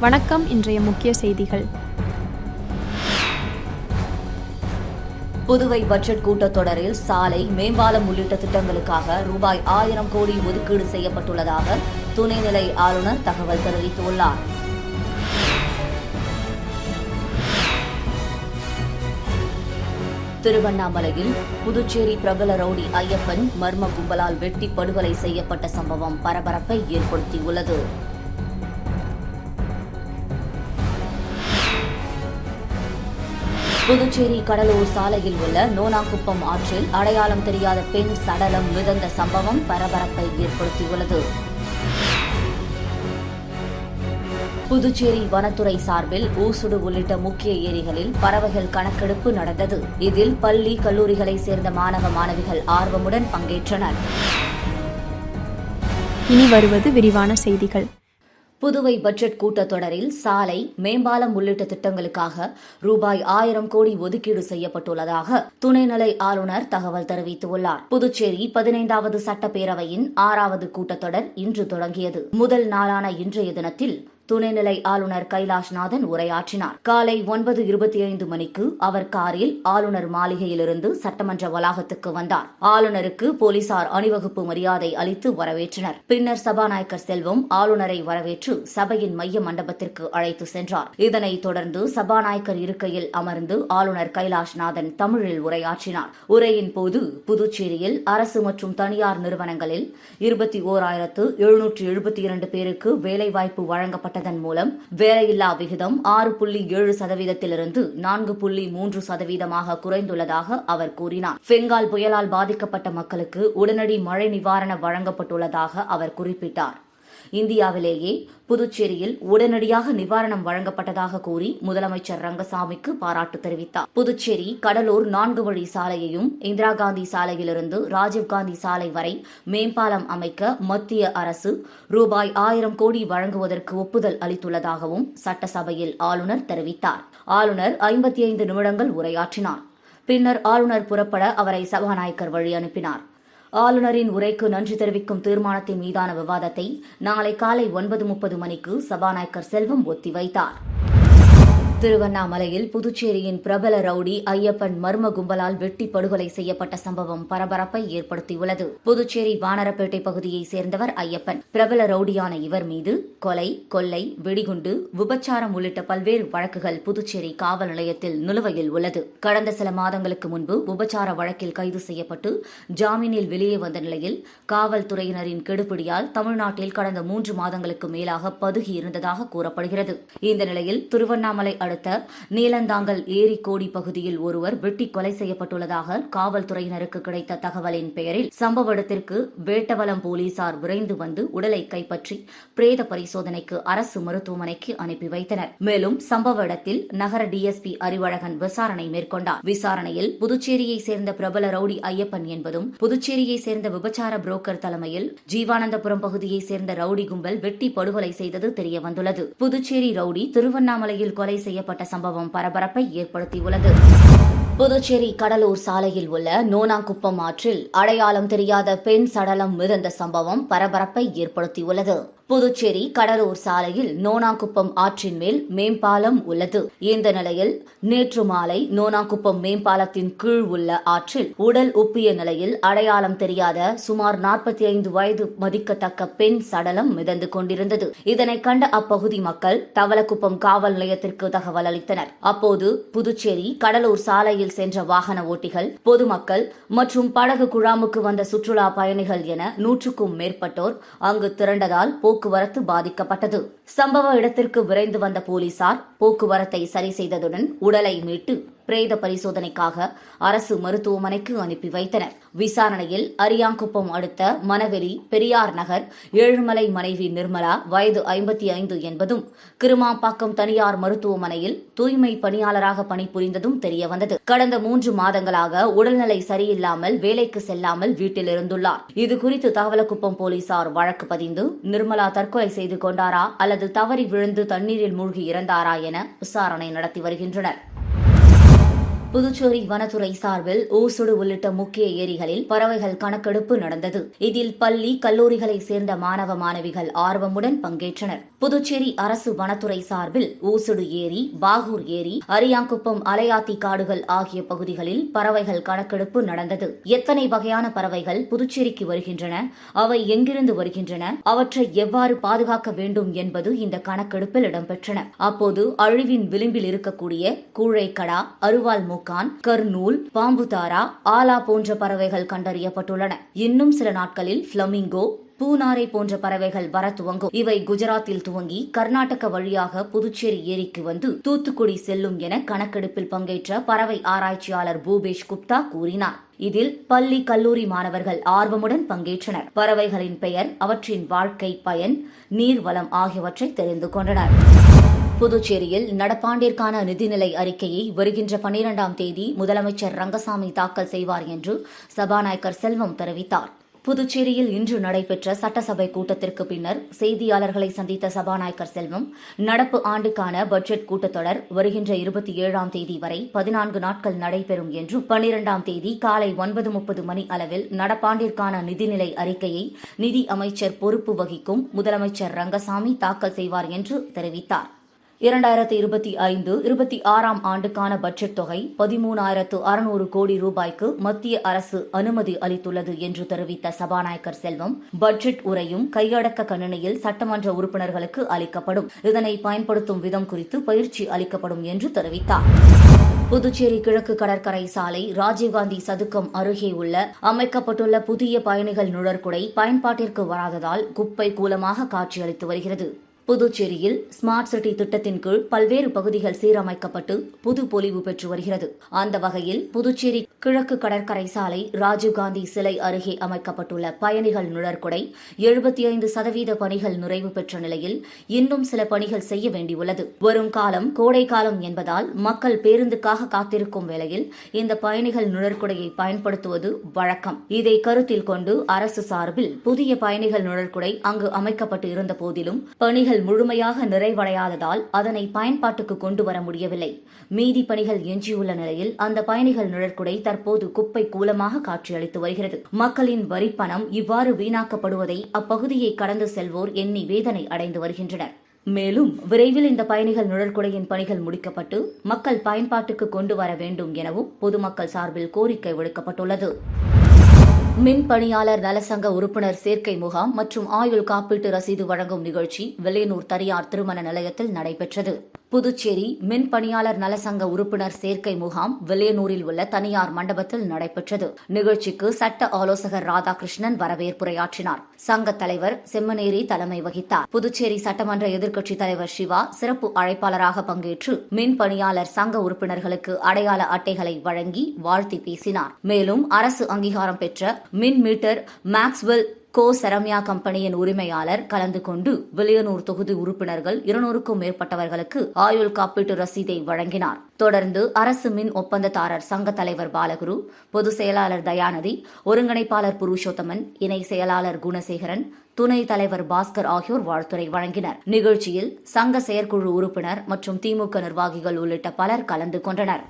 வணக்கம். இன்றைய முக்கிய செய்திகள். புதுவை பட்ஜெட் கூட்டத்தொடரில் சாலை, மேம்பாலம் உள்ளிட்ட திட்டங்களுக்காக ரூபாய் 1000 கோடி ஒதுக்கீடு செய்யப்பட்டுள்ளதாக துணைநிலை ஆளுநர் தகவல் தெரிவித்துள்ளார். திருவண்ணாமலையில் புதுச்சேரி பிரபல ரவுடி ஐயப்பன் மர்ம கும்பலால் வெட்டி படுகொலை செய்யப்பட்ட சம்பவம் பரபரப்பை ஏற்படுத்தியுள்ளது. புதுச்சேரி கடலூர் சாலையில் உள்ள நோனாங்குப்பம் ஆற்றில் அடையாளம் தெரியாத பெண் சடலம் மிதந்த சம்பவம் பரபரப்பை ஏற்படுத்தியுள்ளது. புதுச்சேரி வனத்துறை சார்பில் ஊசுடு உள்ளிட்ட முக்கிய ஏரிகளில் பறவைகள் கணக்கெடுப்பு நடந்தது. இதில் பள்ளி, கல்லூரிகளை சேர்ந்த மாணவ மாணவிகள் ஆர்வமுடன் பங்கேற்றனர். இனி வருவது விரிவான செய்திகள். புதுவை பட்ஜெட் கூட்டத்தொடரில் சாலை, மேம்பாலம் உள்ளிட்ட திட்டங்களுக்காக ரூபாய் 1000 கோடி ஒதுக்கீடு செய்யப்பட்டுள்ளதாக துணைநிலை ஆளுநர் தகவல் தெரிவித்துள்ளார். புதுச்சேரி 15வது சட்டப்பேரவையின் 6வது கூட்டத்தொடர் இன்று தொடங்கியது. முதல் நாளான இன்றைய தினத்தில் துணைநிலை ஆளுநர் கைலாஷ்நாதன் உரையாற்றினார். காலை 9:25 மணிக்கு அவர் காரில் ஆளுநர் மாளிகையிலிருந்து சட்டமன்ற வளாகத்துக்கு வந்தார். ஆளுநருக்கு போலீசார் அணிவகுப்பு மரியாதை அளித்து வரவேற்றனர். பின்னர் சபாநாயகர் செல்வம் ஆளுநரை வரவேற்று சபையின் மைய மண்டபத்திற்கு அழைத்து சென்றார். இதனைத் தொடர்ந்து சபாநாயகர் இருக்கையில் அமர்ந்து ஆளுநர் கைலாஷ்நாதன் தமிழில் உரையாற்றினார். உரையின் போது புதுச்சேரியில் அரசு மற்றும் தனியார் நிறுவனங்களில் 21,772 பேருக்கு வேலைவாய்ப்பு வழங்கப்பட்ட மூலம் வேலையில்லா விகிதம் 6.7%லிருந்து 4.3%ஆக குறைந்துள்ளதாக அவர் கூறினார். பெங்கால் புயலால் பாதிக்கப்பட்ட மக்களுக்கு உடனடி மழை நிவாரணம் வழங்கப்பட்டுள்ளதாக அவர் குறிப்பிட்டார். இந்தியாவிலேயே புதுச்சேரியில் உடனடியாக நிவாரணம் வழங்கப்பட்டதாக கூறி முதலமைச்சர் ரங்கசாமிக்கு பாராட்டு தெரிவித்தார். புதுச்சேரி கடலூர் 4 வழி சாலையையும் இந்திரா காந்தி சாலையிலிருந்து ராஜீவ்காந்தி சாலை வரை மேம்பாலம் அமைக்க மத்திய அரசு ரூபாய் 1000 கோடி வழங்குவதற்கு ஒப்புதல் அளித்துள்ளதாகவும் சட்டசபையில் ஆளுநர் தெரிவித்தார். ஆளுநர் 55 நிமிடங்கள் உரையாற்றினார். பின்னர் ஆளுநர் புறப்பட அவரை சபாநாயகர் வழி அனுப்பினார். ஆளுநரின் உரைக்கு நன்றி தெரிவிக்கும் தீர்மானத்தின் மீதான விவாதத்தை நாளை காலை 9:30 மணிக்கு சபாநாயகர் செல்வம் ஒத்திவைத்தார். திருவண்ணாமலையில் புதுச்சேரியின் பிரபல ரவுடி ஐயப்பன் மர்ம கும்பலால் வெட்டி படுகொலை செய்யப்பட்ட சம்பவம் பரபரப்பை ஏற்படுத்தியுள்ளது. புதுச்சேரி வானரப்பேட்டை பகுதியைச் சேர்ந்தவர் ஐயப்பன். பிரபல ரவுடியான இவர் மீது கொலை, கொள்ளை, வெடிகுண்டு, விபச்சாரம் உள்ளிட்ட பல்வேறு வழக்குகள் புதுச்சேரி காவல் நிலையத்தில் நிலுவையில் உள்ளது. கடந்த சில மாதங்களுக்கு முன்பு விபச்சார வழக்கில் கைது செய்யப்பட்டு ஜாமீனில் வெளியே வந்த நிலையில் காவல்துறையினரின் கெடுபிடியால் தமிழ்நாட்டில் கடந்த 3 மாதங்களுக்கு மேலாக பதுகியிருந்ததாக கூறப்படுகிறது. இந்த நிலையில் திருவண்ணாமலை அடுத்த நீலந்தாங்கல் ஏரிக்கோடி பகுதியில் ஒருவர் வெட்டி கொலை செய்யப்பட்டுள்ளதாக காவல்துறையினருக்கு கிடைத்த தகவலின் பெயரில் சம்பவ இடத்திற்கு வேட்டவலம் போலீசார் விரைந்து வந்து உடலை கைப்பற்றி பிரேத பரிசோதனைக்கு அரசு மருத்துவமனைக்கு அனுப்பி வைத்தனர். மேலும் சம்பவ இடத்தில் நகர டிஎஸ்பி அறிவழகன் விசாரணை மேற்கொண்டார். விசாரணையில் புதுச்சேரியை சேர்ந்த பிரபல ரவுடி ஐயப்பன் என்பதும் புதுச்சேரியை சேர்ந்த விபச்சார புரோக்கர் தலைமையில் ஜீவானந்தபுரம் பகுதியை சேர்ந்த ரவுடி கும்பல் வெட்டி படுகொலை செய்தது தெரியவந்துள்ளது. புதுச்சேரி ரவுடி திருவண்ணாமலையில் கொலை செய்யப்பட்ட சம்பவம் பரபரப்பை ஏற்படுத்தியுள்ளது. புதுச்சேரி கடலூர் சாலையில் உள்ள நோனாங்குப்பம் ஆற்றில் அடையாளம் தெரியாத பெண் சடலம் மிதந்த சம்பவம் பரபரப்பை ஏற்படுத்தியுள்ளது. புதுச்சேரி கடலூர் சாலையில் நோனாங்குப்பம் ஆற்றின் மேல் மேம்பாலம் உள்ளது. இந்த நிலையில் நேற்று மாலை நோனாங்குப்பம் மேம்பாலத்தின் கீழ் உள்ள ஆற்றில் உடல் உப்பிய நிலையில் அடையாளம் தெரியாத சுமார் 45 வயது மதிக்கத்தக்க பெண் சடலம் மிதந்து கொண்டிருந்தது. இதனை கண்ட அப்பகுதி மக்கள் தவளக்குப்பம் காவல் நிலையத்திற்கு தகவல் அளித்தனர். அப்போது புதுச்சேரி கடலூர் சாலையில் சென்ற வாகன ஓட்டிகள், பொதுமக்கள் மற்றும் படகு குழாமுக்கு வந்த சுற்றுலா பயணிகள் என 100க்கும் மேற்பட்டோர் அங்கு திரண்டதால் போக்குவரத்து பாதிக்கப்பட்டது. சம்பவ இடத்திற்கு விரைந்து வந்த போலீசார் போக்குவரத்தை சரி செய்ததுடன் உடலை மீட்டு பிரேத பரிசோதனைக்காக அரசு மருத்துவமனைக்கு அனுப்பி வைத்தனர். விசாரணையில் அரியாங்குப்பம் அடுத்த மணவெளி பெரியார் நகர் ஏழுமலை மனைவி நிர்மலா வயது 55 என்பதும் கிருமாம்பாக்கம் தனியார் மருத்துவமனையில் தூய்மை பணியாளராக பணிபுரிந்ததும் தெரியவந்தது. கடந்த 3 மாதங்களாக உடல்நிலை சரியில்லாமல் வேலைக்கு செல்லாமல் வீட்டில் இருந்துள்ளார். இதுகுறித்து தவளக்குப்பம் போலீசார் வழக்கு பதிந்து நிர்மலா தற்கொலை செய்து கொண்டாரா அல்லது தவறி விழுந்து தண்ணீரில் மூழ்கி இறந்தாரா என விசாரணை நடத்தி வருகின்றனர். புதுச்சேரி வனத்துறை சார்பில் ஊசுடு உள்ளிட்ட முக்கிய ஏரிகளில் பறவைகள் கணக்கெடுப்பு நடந்தது. இதில் பள்ளி, கல்லூரிகளை சேர்ந்த மாணவ மாணவிகள் ஆர்வமுடன் பங்கேற்றனர். புதுச்சேரி அரசு வனத்துறை சார்பில் ஊசுடு ஏரி, பாகூர் ஏரி, அரியாங்குப்பம், அலையாத்தி காடுகள் ஆகிய பகுதிகளில் பறவைகள் கணக்கெடுப்பு நடந்தது. எத்தனை வகையான பறவைகள் புதுச்சேரிக்கு வருகின்றன, அவை எங்கிருந்து வருகின்றன, அவற்றை எவ்வாறு பாதுகாக்க வேண்டும் என்பது இந்த கணக்கெடுப்பில் இடம்பெற்றன. அப்போது அழிவின் விளிம்பில் இருக்கக்கூடிய கூழைக்கடா, அருவாள் மூக்கான், கர்னூல், பாம்புதாரா, ஆலா போன்ற பறவைகள் கண்டறியப்பட்டுள்ளன. இன்னும் சில நாட்களில் பிளமிங்கோ, பூனாரை போன்ற பறவைகள் வர துவங்கும். இவை குஜராத்தில் துவங்கி கர்நாடக வழியாக புதுச்சேரி ஏரிக்கு வந்து தூத்துக்குடி செல்லும் என கணக்கெடுப்பில் பங்கேற்ற பறவை ஆராய்ச்சியாளர் பூபேஷ் குப்தா கூறினார். இதில் பள்ளி, கல்லூரி மாணவர்கள் ஆர்வமுடன் பங்கேற்றனர். பறவைகளின் பெயர், அவற்றின் வாழ்க்கை பயன், நீர்வளம் ஆகியவற்றை தெரிந்து கொண்டனர். புதுச்சேரியில் நடப்பாண்டிற்கான நிதிநிலை அறிக்கையை வருகின்ற 12ஆம் தேதி முதலமைச்சர் ரங்கசாமி தாக்கல் செய்வார் என்று சபாநாயகர் செல்வம் தெரிவித்தார். புதுச்சேரியில் இன்று நடைபெற்ற சட்டசபை கூட்டத்திற்கு பின்னர் செய்தியாளர்களை சந்தித்த சபாநாயகர் செல்வம், நடப்பு ஆண்டுக்கான பட்ஜெட் கூட்டத்தொடர் வருகின்ற 27ஆம் தேதி வரை 14 நாட்கள் நடைபெறும் என்றும் 12ஆம் தேதி காலை 9:30 மணி அளவில் நடப்பாண்டிற்கான நிதிநிலை அறிக்கையை நிதி அமைச்சர் பொறுப்பு வகிக்கும் முதலமைச்சர் ரங்கசாமி தாக்கல் செய்வார் என்று தெரிவித்தார். 2025-26ஆம் ஆண்டுக்கான பட்ஜெட் தொகை 13,600 கோடி ரூபாய்க்கு மத்திய அரசு அனுமதி அளித்துள்ளது என்று தெரிவித்த சபாநாயகர் செல்வம், பட்ஜெட் உரையும் கையடக்க கணினியில் சட்டமன்ற உறுப்பினர்களுக்கு அளிக்கப்படும். இதனை பயன்படுத்தும் விதம் குறித்து பயிற்சி அளிக்கப்படும் என்று தெரிவித்தார். புதுச்சேரி கிழக்கு கடற்கரை சாலை ராஜீவ்காந்தி சதுக்கம் அருகே உள்ள அமைக்கப்பட்டுள்ள புதிய பயணிகள் நுழற்குடை பயன்பாட்டிற்கு வராததால் குப்பை கூலமாக காட்சியளித்து வருகிறது. புதுச்சேரியில் ஸ்மார்ட் சிட்டி திட்டத்தின் கீழ் பல்வேறு பகுதிகள் சீரமைக்கப்பட்டு புது பொலிவு பெற்று வருகிறது. அந்த வகையில் புதுச்சேரி கிழக்கு கடற்கரை சாலை ராஜீவ்காந்தி சிலை அருகே அமைக்கப்பட்டுள்ள பயணிகள் நுழற்குடை 75% பணிகள் நிறைவு பெற்ற நிலையில் இன்னும் சில பணிகள் செய்ய வேண்டியுள்ளது. வரும் காலம் கோடை காலம் என்பதால் மக்கள் பேருந்துக்காக காத்திருக்கும் வேளையில் இந்த பயணிகள் நுழற்குடையை பயன்படுத்துவது வழக்கம். இதை கருத்தில் கொண்டு அரசு சார்பில் புதிய பயணிகள் நுழற்குடை அங்கு அமைக்கப்பட்டு இருந்த போதிலும் பணிகள் முழுமையாக நிறைவடையாததால் அதனை பயன்பாட்டுக்கு கொண்டு வர முடியவில்லை. மீதி பணிகள் எஞ்சியுள்ள நிலையில் அந்த பயணிகள் நுழற்குடை தற்போது குப்பை கூலமாக காட்சியளித்து வருகிறது. மக்களின் வரிப்பணம் இவ்வாறு வீணாக்கப்படுவதை அப்பகுதியை கடந்து செல்வோர் எண்ணி வேதனை அடைந்து வருகின்றனர். மேலும் விரைவில் இந்த பயணிகள் நுழற்குடையின் பணிகள் முடிக்கப்பட்டு மக்கள் பயன்பாட்டுக்கு கொண்டு வர வேண்டும் எனவும் பொதுமக்கள் சார்பில் கோரிக்கை விடுக்கப்பட்டுள்ளது. மின் பணியாளர் நலசங்க உறுப்பினர் சேர்க்கை முகாம் மற்றும் ஆயுள் காப்பீட்டு ரசீது வழங்கும் நிகழ்ச்சி வில்லியனூர் தனியார் திருமண நிலையத்தில் நடைபெற்றது. புதுச்சேரி மின் பணியாளர் நலசங்க உறுப்பினர் சேர்க்கை முகாம் வில்லியனூரில் உள்ள தனியார் மண்டபத்தில் நடைபெற்றது. நிகழ்ச்சிக்கு சட்ட ஆலோசகர் ராதாகிருஷ்ணன் வரவேற்புரையாற்றினார். சங்க தலைவர் செம்மனேரி தலைமை வகித்தார். புதுச்சேரி சட்டமன்ற எதிர்க்கட்சித் தலைவர் சிவா சிறப்பு அழைப்பாளராக பங்கேற்று மின் பணியாளர் சங்க உறுப்பினர்களுக்கு அடையாள அட்டைகளை வழங்கி வாழ்த்தி பேசினார். மேலும் அரசு அங்கீகாரம் பெற்ற மின் மீட்டர் மேக்ஸ்வெல் கோ செரமியா கம்பெனியின் உரிமையாளர் கலந்து கொண்டு வில்லியனூர் தொகுதி உறுப்பினர்கள் 200க்கும் மேற்பட்டவர்களுக்கு ஆயுள் காப்பீட்டு ரசீதை வழங்கினார். தொடர்ந்து அரசு மின் ஒப்பந்ததாரர் சங்க தலைவர் பாலகுரு, பொதுச் செயலாளர் தயாநிதி, ஒருங்கிணைப்பாளர் புருஷோத்தமன், இணை செயலாளர் குணசேகரன், துணை தலைவர் பாஸ்கர் ஆகியோர் வாழ்த்துரை வழங்கினர். நிகழ்ச்சியில் சங்க செயற்குழு உறுப்பினர் மற்றும் திமுக நிர்வாகிகள் உள்ளிட்ட பலர் கலந்து கொண்டனர்.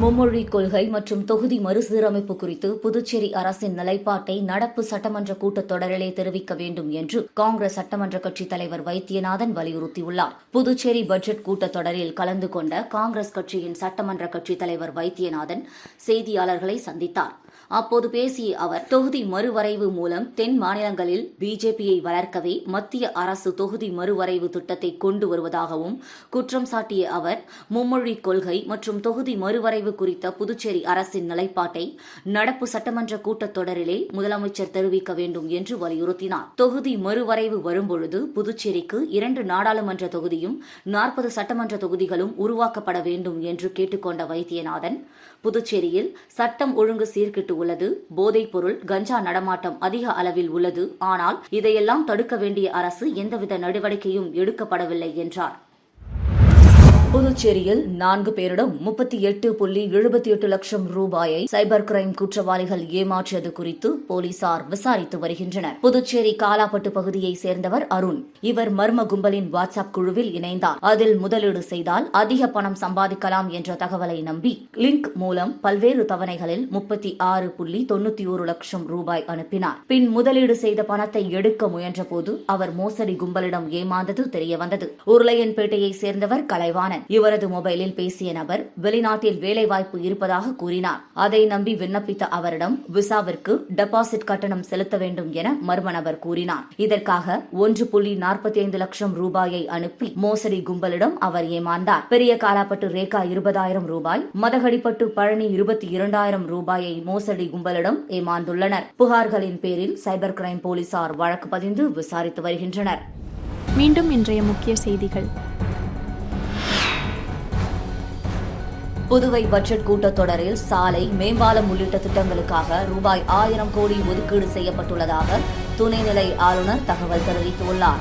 மும்மொழி கொள்கை மற்றும் தொகுதி மறுசீரமைப்பு குறித்து புதுச்சேரி அரசின் நிலைப்பாட்டை நடப்பு சட்டமன்ற கூட்டத்தொடரிலே தெரிவிக்க வேண்டும் என்று காங்கிரஸ் சட்டமன்ற கட்சித் தலைவர் வைத்தியநாதன் வலியுறுத்தியுள்ளார். புதுச்சேரி பட்ஜெட் கூட்டத்தொடரில் கலந்து கொண்ட காங்கிரஸ் கட்சியின் சட்டமன்ற கட்சித் தலைவர் வைத்தியநாதன் செய்தியாளர்களை சந்தித்தார். அப்போது பேசிய அவர், தொகுதி மறுவரைவு மூலம் தென் மாநிலங்களில் பிஜேபியை வளர்க்கவே மத்திய அரசு தொகுதி மறுவரைவு திட்டத்தை கொண்டு வருவதாகவும் குற்றம் சாட்டிய அவர், மும்மொழி கொள்கை மற்றும் தொகுதி மறுவரைவு குறித்த புதுச்சேரி அரசின் நிலைப்பாட்டை நடப்பு சட்டமன்ற கூட்டத்தொடரிலே முதலமைச்சர் தெரிவிக்க வேண்டும் என்று வலியுறுத்தினார். தொகுதி மறுவரைவு வரும்பொழுது புதுச்சேரிக்கு 2 நாடாளுமன்ற தொகுதியும் 40 சட்டமன்ற தொகுதிகளும் உருவாக்கப்பட வேண்டும் என்று கேட்டுக்கொண்ட வைத்தியநாதன், புதுச்சேரியில் சட்டம் ஒழுங்கு சீர்கெட்டு உள்ளது, போதைப் பொருள், கஞ்சா நடமாட்டம் அதிக அளவில் உள்ளது. ஆனால் இதையெல்லாம் தடுக்க வேண்டிய அரசு எந்தவித நடவடிக்கையும் எடுக்கப்படவில்லை என்றார். புதுச்சேரியில் 4 பேரிடம் 38.78 லட்சம் ரூபாயை சைபர் கிரைம் குற்றவாளிகள் ஏமாற்றியது குறித்து போலீசார் விசாரித்து வருகின்றனர். புதுச்சேரி காலாப்பட்டு பகுதியைச் சேர்ந்தவர் அருண். இவர் மர்ம கும்பலின் வாட்ஸ்அப் குழுவில் இணைந்தார். அதில் முதலீடு செய்தால் அதிக பணம் சம்பாதிக்கலாம் என்ற தகவலை நம்பி லிங்க் மூலம் பல்வேறு தவணைகளில் 36.91 லட்சம் ரூபாய் அனுப்பினார். பின் முதலீடு செய்த பணத்தை எடுக்க முயன்றபோது அவர் மோசடி கும்பலிடம் ஏமாந்தது தெரியவந்தது. உருளையன்பேட்டையைச் சேர்ந்தவர் கலைவாணன். இவரது மொபைலில் பேசிய நபர் வெளிநாட்டில் வேலைவாய்ப்பு இருப்பதாக கூறினார். அதை நம்பி விண்ணப்பித்த அவரிடம் விசாவிற்கு டெபாசிட் கட்டணம் செலுத்த வேண்டும் என மர்ம நபர் கூறினார். இதற்காக 1.45 லட்சம் ரூபாயை அனுப்பி மோசடி கும்பலிடம் அவர் ஏமாந்தார். பெரிய காலாப்பட்டு ரேகா 20,000 ரூபாய், மதகடிப்பட்டு பழனி 22,000 ரூபாயை மோசடி கும்பலிடம் ஏமாந்துள்ளனர். புகார்களின் பேரில் சைபர் கிரைம் போலீசார் வழக்கு பதிந்து விசாரித்து வருகின்றனர். மீண்டும் இன்றைய முக்கிய செய்திகள். புதுவை பட்ஜெட் கூட்டத்தொடரில் சாலை, மேம்பாலம் உள்ளிட்ட திட்டங்களுக்காக ரூபாய் 1000 கோடி ஒதுக்கீடு செய்யப்பட்டுள்ளதாக துணைநிலை ஆளுநர் தகவல் தெரிவித்துள்ளார்.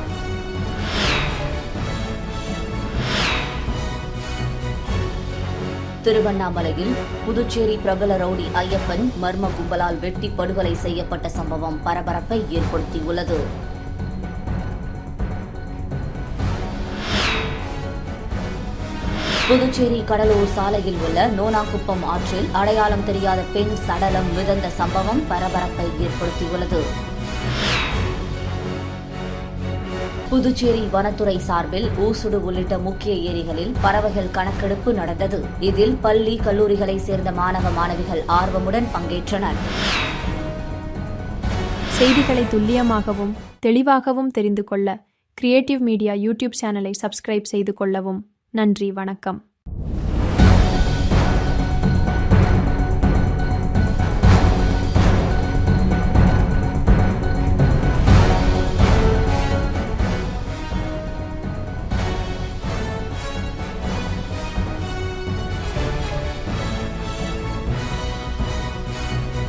திருவண்ணாமலையில் புதுச்சேரி பிரபல ரவுடி ஐயப்பன் மர்ம கும்பலால் வெட்டி படுகொலை செய்யப்பட்ட சம்பவம் பரபரப்பை ஏற்படுத்தியுள்ளது. புதுச்சேரி கடலூர் சாலையில் உள்ள நோனாக்குப்பம் ஆற்றில் அடையாளம் தெரியாத பெண் சடலம் மிதந்த சம்பவம் பரபரப்பை ஏற்படுத்தியுள்ளது. புதுச்சேரி வனத்துறை சார்பில் ஊசுடு உள்ளிட்ட முக்கிய ஏரிகளில் பறவைகள் கணக்கெடுப்பு நடந்தது. இதில் பள்ளி, கல்லூரிகளை சேர்ந்த மாணவ மாணவிகள் ஆர்வமுடன் பங்கேற்றனர். செய்திகளை துல்லியமாகவும் தெளிவாகவும் தெரிந்து கொள்ள கிரியேட்டிவ் மீடியா யூடியூப் சேனலை சப்ஸ்கிரைப் செய்து கொள்ளவும். நன்றி, வணக்கம்.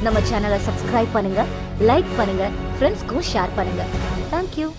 நம்ம சேனலை சப்ஸ்கிரைப் பண்ணுங்க, லைக் பண்ணுங்க, ஃப்ரெண்ட்ஸ்க்கும் ஷேர் பண்ணுங்க. தேங்க்யூ.